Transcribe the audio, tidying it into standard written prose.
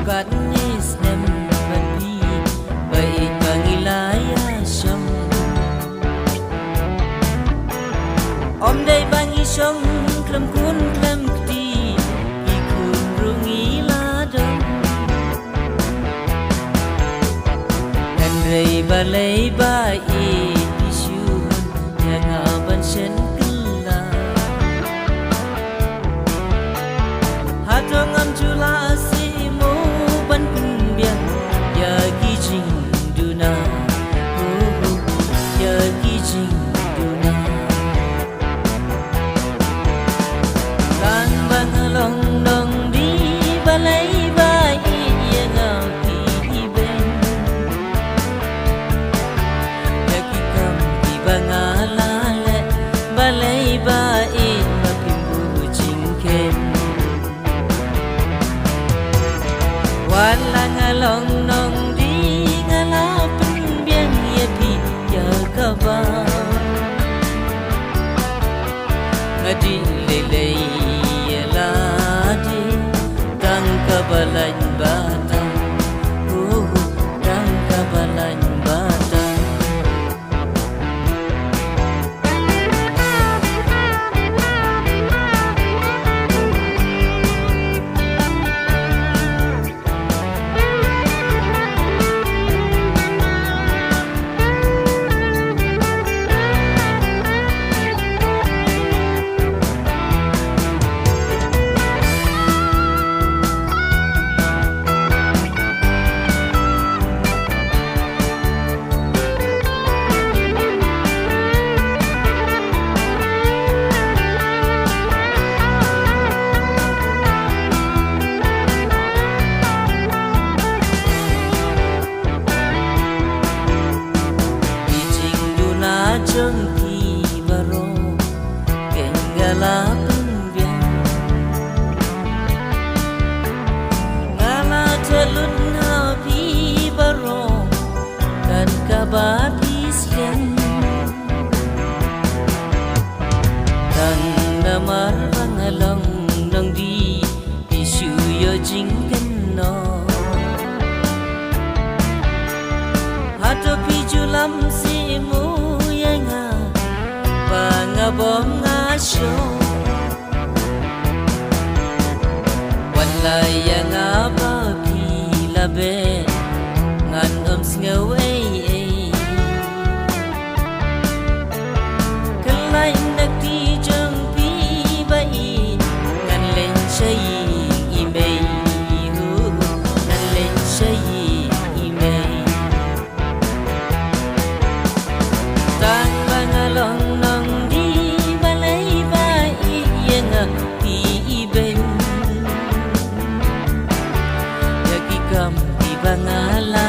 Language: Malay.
katnis nem babi bai bangilaya sham om dai bangi shong klam kun klam kti ikun rungi ladam dan rei balai bai isu yang aban shen kala hatong am chula si mo ban kun biang ya gi jing duna ya gi jing duna kan bang long long di balai bai ya ngau ti ben ya gi kam di bangala le balai bai ma pimbu jing ken wan lang long nong di ngala pun biang ya pi ya ka ba ngadi le le ya la di tang ka balan bata tang ka balan bata jong ki baro kengala pembiang ngala telun hapi baro kan kababis ken dan namar rangalang nang di isu yo jingken no hato pijulam si mu bom ngasyo walay yang apa bila be ngan singawe kalay nakti jang pi bai ngan len shay imay ngan len shay imay tang bangalong nong bangala